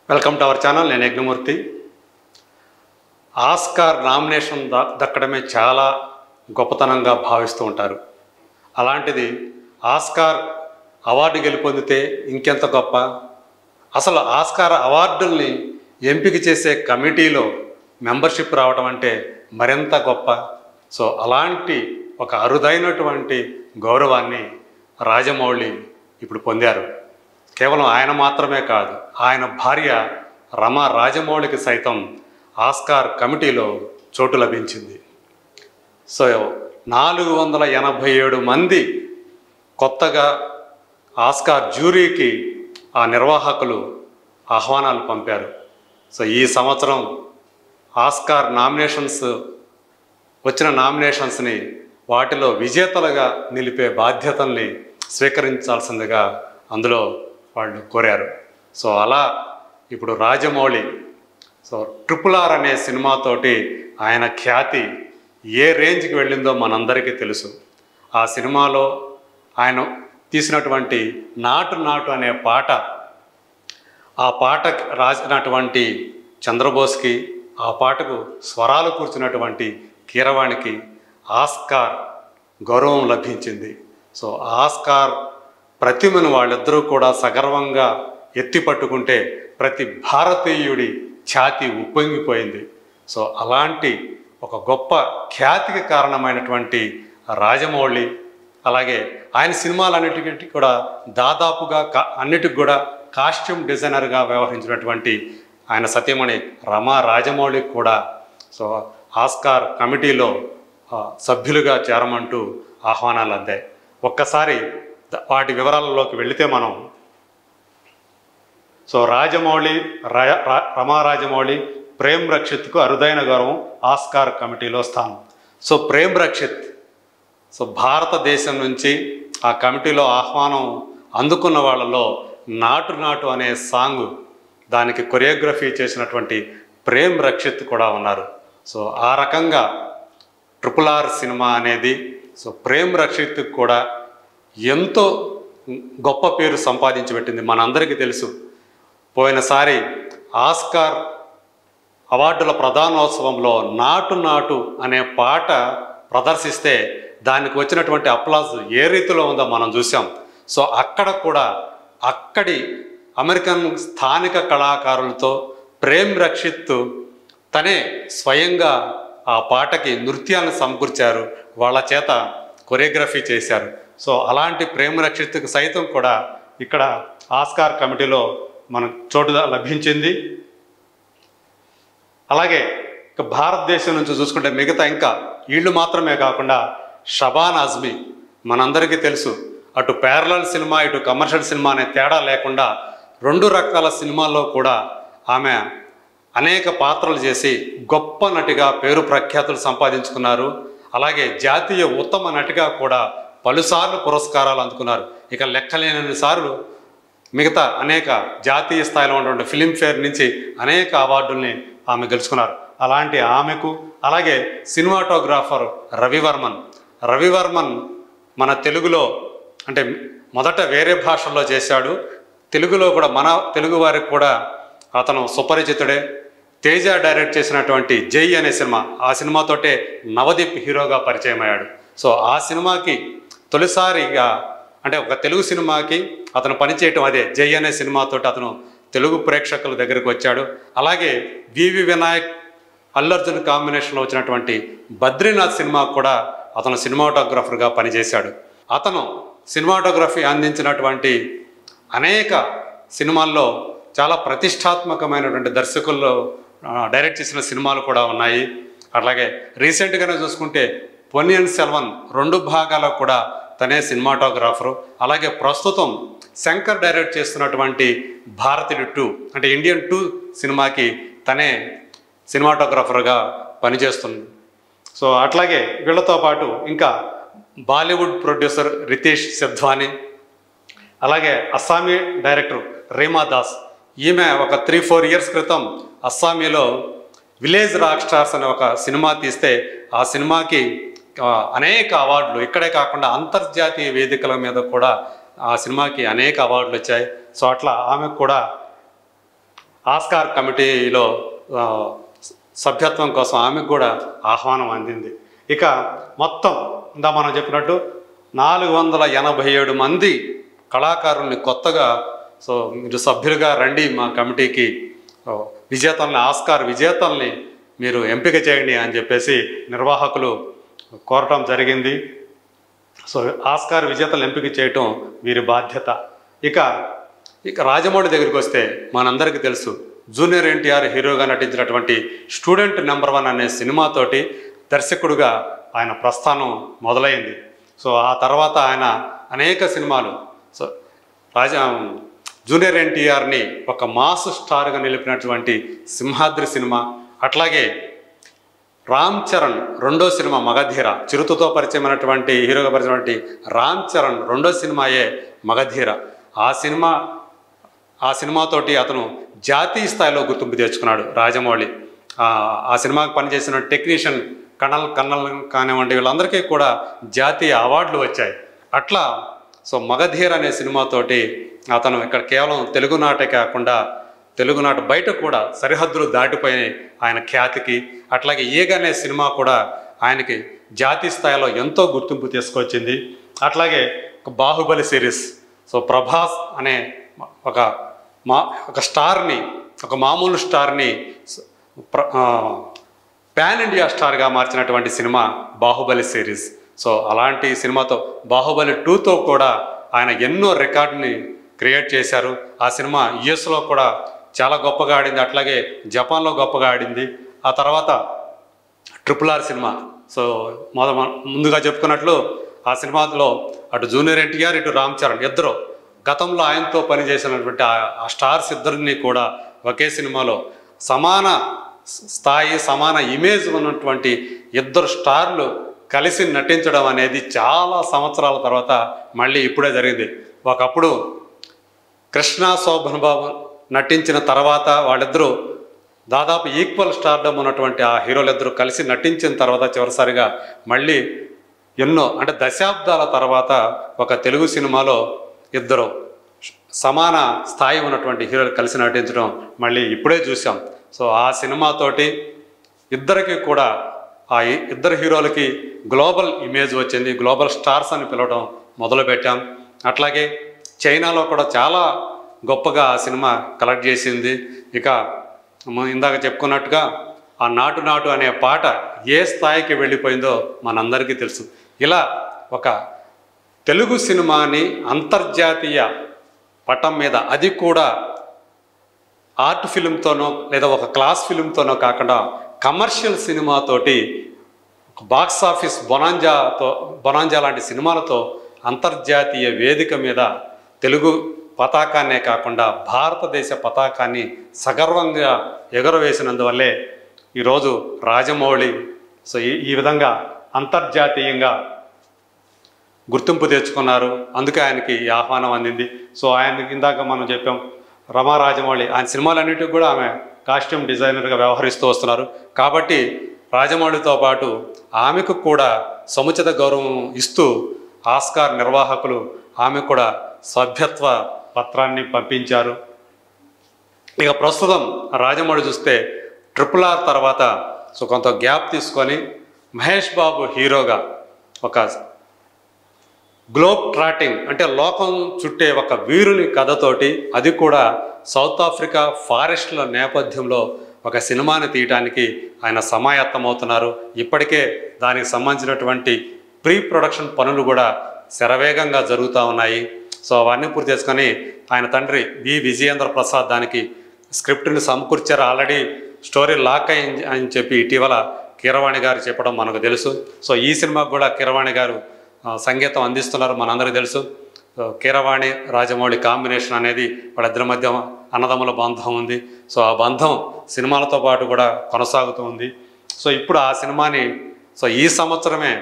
Welcome to our channel. నేను Yagnamurthy. Oscar nomination దక్కడమే చాలా గొప్పతనంగా భావిస్తూ ఉంటారు. అలాంటిది ఆస్కార్ అవార్డు గెలుపొందితే ఇంకెంత గొప్ప. అసలు ఆస్కార్ అవార్డుల్ని ఎంపిక చేసే కమిటీలో మెంబర్షిప్ రావడం అంటే మరింత గొప్ప. సో అలాంటి ఒక అరుదైనటువంటి గౌరవాన్ని రాజమౌళి ఇప్పుడు పొందారు. కేవలం ఆయన మాత్రమే కాదు, ఆయన భార్య రమా రాజమౌళికి సైతం ఆస్కార్ కమిటీలో చోటు లభించింది. సో 487 మంది కొత్తగా ఆస్కార్ జ్యూరీకి ఆ నిర్వాహకులు ఆహ్వానాలు పంపారు. సో ఈ సంవత్సరం ఆస్కార్ వచ్చిన నామినేషన్స్ని వాటిలో విజేతలుగా నిలిపే బాధ్యతల్ని స్వీకరించాల్సిందిగా అందులో వాళ్ళు కోరారు. సో అలా ఇప్పుడు రాజమౌళి RRR అనే సినిమాతోటి ఆయన ఖ్యాతి ఏ రేంజ్కి వెళ్ళిందో మనందరికీ తెలుసు. ఆ సినిమాలో ఆయన తీసినటువంటి నాటు నాటు అనే పాట, ఆ పాట రాసినటువంటి చంద్రబోస్కి, ఆ పాటకు స్వరాలు కూర్చున్నటువంటి కీరవాణికి ఆస్కార్ గౌరవం లభించింది. సో ఆస్కార్ ప్రతిమను వాళ్ళిద్దరూ కూడా సగర్వంగా ఎత్తి పట్టుకుంటే ప్రతి భారతీయుడి ఛాతి ఉప్పొంగిపోయింది. సో అలాంటి ఒక గొప్ప ఖ్యాతికి కారణమైనటువంటి రాజమౌళి, అలాగే ఆయన సినిమాలన్నిటికీ కూడా దాదాపుగా అన్నిటికి కూడా కాస్ట్యూమ్ డిజైనర్గా వ్యవహరించినటువంటి ఆయన సతీమణి రమా రాజమౌళికి కూడా సో ఆస్కార్ కమిటీలో సభ్యులుగా చేరమంటూ ఆహ్వానాలు అందాయి. ఒక్కసారి వాటి వివరాలలోకి వెళితే మనం రాజమౌళి, రమా రాజమౌళి, ప్రేమ్ రక్షిత్కు అరుదైన గౌరవం ఆస్కార్ కమిటీలో స్థానం. సో ప్రేమ్ రక్షిత్ భారతదేశం నుంచి ఆ కమిటీలో ఆహ్వానం అందుకున్న వాళ్ళలో నాటు నాటు అనే సాంగ్, దానికి కొరియోగ్రఫీ చేసినటువంటి ప్రేమ్ రక్షిత్ కూడా ఉన్నారు. సో ఆ రకంగా RRR సినిమా అనేది ప్రేమ్ రక్షిత్కి కూడా ఎంతో గొప్ప పేరు సంపాదించి పెట్టింది. మనందరికీ తెలుసు, పోయినసారి ఆస్కార్ అవార్డుల ప్రధానోత్సవంలో నాటు నాటు అనే పాట ప్రదర్శిస్తే దానికి వచ్చినటువంటి అప్లాజ్ ఏ రీతిలో ఉందో మనం చూసాం. సో అక్కడ కూడా అక్కడి అమెరికన్ స్థానిక కళాకారులతో ప్రేమ్ రక్షిత్ తనే స్వయంగా ఆ పాటకి నృత్యాలను సమకూర్చారు, వాళ్ళ చేత కొరియోగ్రఫీ చేశారు. సో అలాంటి ప్రేమ్ రక్షిత్కు సైతం కూడా ఇక్కడ ఆస్కార్ కమిటీలో మనకు చోటు లభించింది. అలాగే ఇక భారతదేశం నుంచి చూసుకుంటే మిగతా ఇంకా వీళ్ళు మాత్రమే కాకుండా షబానా ఆజ్మీ, మనందరికీ తెలుసు, అటు ప్యారలల్ సినిమా ఇటు కమర్షియల్ సినిమా అనే తేడా లేకుండా 2 రకాల సినిమాల్లో కూడా ఆమె అనేక పాత్రలు చేసి గొప్ప నటిగా పేరు ప్రఖ్యాతులు సంపాదించుకున్నారు. అలాగే జాతీయ ఉత్తమ నటిగా కూడా పలుసార్లు పురస్కారాలు అందుకున్నారు. ఇక లెక్కలేనన్ని సార్లు మిగతా అనేక జాతీయ స్థాయిలో ఉన్నటువంటి ఫిలింఫేర్ నుంచి అనేక అవార్డుల్ని ఆమె గెలుచుకున్నారు. అలాంటి ఆమెకు, అలాగే సినిమాటోగ్రాఫర్ రవివర్మన్ మన తెలుగులో అంటే మొదట వేరే భాషల్లో చేశాడు, తెలుగులో కూడా మన తెలుగు వారికి కూడా అతను సుపరిచితుడే. తేజ డైరెక్ట్ చేసినటువంటి జై అనే సినిమా, ఆ సినిమాతోటే నవదీప్ హీరోగా పరిచయం అయ్యాడు. సో ఆ సినిమాకి తొలిసారిగా అంటే ఒక తెలుగు సినిమాకి అతను పనిచేయటం అదే జై అనే సినిమాతోటి అతను తెలుగు ప్రేక్షకుల దగ్గరికి వచ్చాడు. అలాగే వివి వినాయక్, అల్లు అర్జున్ కాంబినేషన్లో వచ్చినటువంటి బద్రీనాథ్ సినిమా కూడా అతను సినిమాటోగ్రాఫర్గా పనిచేశాడు. అతను సినిమాటోగ్రఫీ అందించినటువంటి అనేక సినిమాల్లో చాలా ప్రతిష్టాత్మకమైనటువంటి దర్శకుల్లో డైరెక్ట్ చేసిన సినిమాలు కూడా ఉన్నాయి. అలాగే రీసెంట్గానే చూసుకుంటే పొన్నియిన్ సెల్వన్ 2 భాగాల్లో కూడా తనే సినిమాటోగ్రాఫరు. అలాగే ప్రస్తుతం శంకర్ డైరెక్ట్ చేస్తున్నటువంటి భారతీయుడు 2 అంటే ఇండియన్ 2 సినిమాకి తనే సినిమాటోగ్రాఫర్గా పనిచేస్తుంది. సో అట్లాగే వీళ్ళతో పాటు ఇంకా బాలీవుడ్ ప్రొడ్యూసర్ రితేష్ సిద్వానీ, అలాగే అస్సామీ డైరెక్టర్ రీమా దాస్. ఈమె ఒక 3-4 ఇయర్స్ క్రితం అస్సామీలో విలేజ్ రాక్ స్టార్స్ అనే ఒక సినిమా తీస్తే ఆ సినిమాకి అనేక అవార్డులు, ఇక్కడే కాకుండా అంతర్జాతీయ వేదికల మీద కూడా ఆ సినిమాకి అనేక అవార్డులు వచ్చాయి. సో అట్లా ఆమెకు కూడా ఆస్కార్ కమిటీలో ఆ, సభ్యత్వం కోసం ఆమెకు కూడా ఆహ్వానం అందింది. ఇక మొత్తం ఇందా మనం చెప్పినట్టు 487 మంది కళాకారుల్ని కొత్తగా మీరు సభ్యులుగా రండి మా కమిటీకి, విజేతల్ని ఆస్కార్ విజేతల్ని మీరు ఎంపిక చేయండి అని చెప్పేసి నిర్వాహకులు కోరటం జరిగింది. ఆస్కార్ విజేతలను ఎంపిక చేయటం వీరి బాధ్యత. ఇక రాజమౌళి దగ్గరికి వస్తే మనందరికీ తెలుసు, జూనియర్ ఎన్టీఆర్ హీరోగా నటించినటువంటి స్టూడెంట్ నెంబర్ 1 అనే సినిమాతోటి దర్శకుడుగా ఆయన ప్రస్థానం మొదలైంది. ఆ తర్వాత ఆయన అనేక సినిమాలు జూనియర్ ఎన్టీఆర్ని ఒక మాస్ స్టార్గా నిలిపినటువంటి సింహాద్రి సినిమా, అట్లాగే రామ్ చరణ్ రెండో సినిమా మగధీర, చిరుతతో పరిచయమైనటువంటి హీరోగా పరిచయమైనటువంటి రామ్ చరణ్ రెండో సినిమాయే మగధీర. ఆ సినిమాతోటి అతను జాతీయ స్థాయిలో గుర్తింపు తెచ్చుకున్నాడు రాజమౌళి. ఆ సినిమాకి పనిచేసిన టెక్నీషియన్ కన్నల్ కానివ్వండి, వీళ్ళందరికీ కూడా జాతీయ అవార్డులు వచ్చాయి. అట్లా మగధీర అనే సినిమాతోటి అతను ఇక్కడ కేవలం తెలుగునాటే కాకుండా తెలుగునాట బయట కూడా సరిహద్దులు దాటిపోయినాయి ఆయన ఖ్యాతికి. అట్లాగే ఈగ అనే సినిమా కూడా ఆయనకి జాతీయ స్థాయిలో ఎంతో గుర్తింపు తీసుకొచ్చింది. అట్లాగే బాహుబలి సిరీస్, ప్రభాస్ అనే ఒక స్టార్ని, ఒక మామూలు స్టార్ని పాన్ ఇండియా స్టార్గా మార్చినటువంటి సినిమా బాహుబలి సిరీస్. అలాంటి సినిమాతో బాహుబలి 2తో కూడా ఆయన ఎన్నో రికార్డుని క్రియేట్ చేశారు. ఆ సినిమా యుఎస్లో కూడా చాలా గొప్పగా ఆడింది, అట్లాగే జపాన్లో గొప్పగా ఆడింది. ఆ తర్వాత RRR సినిమా, ముందుగా చెప్పుకున్నట్లు ఆ సినిమాలో అటు జూనియర్ ఎన్టీఆర్ ఇటు రామ్ చరణ్ ఇద్దరు గతంలో ఆయనతో పనిచేసినటువంటి ఆ స్టార్స్ ఇద్దరిని కూడా ఒకే సినిమాలో సమాన స్థాయి సమాన ఇమేజ్ ఉన్నటువంటి ఇద్దరు స్టార్లు కలిసి నటించడం అనేది చాలా సంవత్సరాల తర్వాత మళ్ళీ ఇప్పుడే జరిగింది. ఒకప్పుడు కృష్ణ శోభన్ బాబు నటించిన తర్వాత వాళ్ళిద్దరూ దాదాపు ఈక్వల్ స్టార్డమ్ ఉన్నటువంటి ఆ హీరోలిద్దరూ కలిసి నటించిన తర్వాత చివరిసారిగా మళ్ళీ ఎన్నో అంటే దశాబ్దాల తర్వాత ఒక తెలుగు సినిమాలో ఇద్దరు సమాన స్థాయి ఉన్నటువంటి హీరోలు కలిసి నటించడం మళ్ళీ ఇప్పుడే చూసాం. ఆ సినిమాతోటి ఇద్దరికి కూడా ఆ ఇద్దరు హీరోలకి గ్లోబల్ ఇమేజ్ వచ్చింది, గ్లోబల్ స్టార్స్ అని పిలవడం మొదలుపెట్టాం. అట్లాగే చైనాలో కూడా చాలా గొప్పగా ఆ సినిమా కలెక్ట్ చేసింది. ఇక ఇందాక చెప్పుకున్నట్టుగా ఆ నాటు నాటు అనే పాట ఏ స్థాయికి వెళ్ళిపోయిందో మనందరికీ తెలుసు. ఇలా ఒక తెలుగు సినిమాని అంతర్జాతీయ పటం మీద, అది కూడా ఆర్ట్ ఫిలింతోనో లేదా ఒక క్లాస్ ఫిలింతోనో కాకుండా కమర్షియల్ సినిమాతోటి బాక్స్ ఆఫీస్ బొనాంజా లాంటి సినిమాలతో అంతర్జాతీయ వేదిక మీద తెలుగు పతాకాన్నే కాకుండా భారతదేశ పతాకాన్ని సగర్వంగా ఎగురవేసినందువల్లే ఈరోజు రాజమౌళి ఈ విధంగా అంతర్జాతీయంగా గుర్తింపు తెచ్చుకున్నారు. అందుకే ఆయనకి ఈ ఆహ్వానం అందింది. ఆయనకి ఇందాక మనం చెప్పాం, రమా రాజమౌళి ఆయన సినిమాలన్నిటికీ కూడా ఆమె కాస్ట్యూమ్ డిజైనర్గా వ్యవహరిస్తూ వస్తున్నారు. కాబట్టి రాజమౌళితో పాటు ఆమెకు కూడా సముచిత గౌరవం ఇస్తూ ఆస్కార్ నిర్వాహకులు ఆమె కూడా సభ్యత్వ పత్రాన్ని పంపించారు. ఇక ప్రస్తుతం రాజమౌళి చూస్తే RRR తర్వాత కొంత గ్యాప్ తీసుకొని మహేష్ బాబు హీరోగా ఒక గ్లోబ్ ట్రాటింగ్ అంటే లోకం చుట్టే ఒక వీరుని కథతోటి, అది కూడా సౌత్ ఆఫ్రికా ఫారెస్ట్ల నేపథ్యంలో ఒక సినిమాని తీయడానికి ఆయన సమాయత్తమవుతున్నారు. ఇప్పటికే దానికి సంబంధించినటువంటి ప్రీ ప్రొడక్షన్ పనులు కూడా శరవేగంగా జరుగుతూ ఉన్నాయి. అవన్నీ పూర్తి చేసుకొని ఆయన తండ్రి విజయేంద్ర ప్రసాద్ దానికి స్క్రిప్ట్ని సమకూర్చారు. ఆల్రెడీ స్టోరీ లాక్ అయింది అని చెప్పి ఇటీవల కీరవాణి గారు చెప్పడం మనకు తెలుసు. ఈ సినిమాకు కూడా కీరవాణి గారు సంగీతం అందిస్తున్నారు, మనందరికీ తెలుసు. కీరవాణి రాజమౌళి కాంబినేషన్ అనేది వాళ్ళిద్దరి మధ్య అన్నదమ్ముల బంధం ఉంది. ఆ బంధం సినిమాలతో పాటు కూడా కొనసాగుతూ ఉంది. ఇప్పుడు ఆ సినిమాని ఈ సంవత్సరమే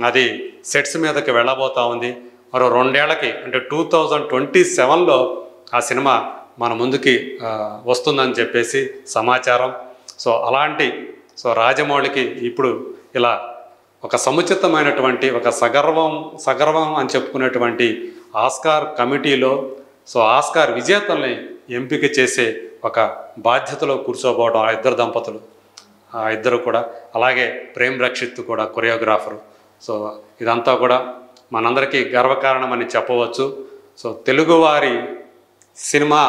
అది సెట్స్ మీదకి వెళ్ళబోతూ ఉంది. మరో 2 ఏళ్లకి అంటే 2027లో ఆ సినిమా మన ముందుకి వస్తుందని చెప్పేసి సమాచారం. అలాంటి రాజమౌళికి ఇప్పుడు ఇలా ఒక సముచితమైనటువంటి ఒక సగర్వం అని చెప్పుకునేటువంటి ఆస్కార్ కమిటీలో ఆస్కార్ విజేతల్ని ఎంపిక చేసే ఒక బాధ్యతలో కూర్చోబోవడం ఆ ఇద్దరు దంపతులు, ఆ ఇద్దరు కూడా, అలాగే ప్రేమ్ రక్షిత్ కూడా కొరియోగ్రాఫరు. సో ఇదంతా కూడా మనందరికీ గర్వకారణమని చెప్పవచ్చు. సో తెలుగువారి సినిమా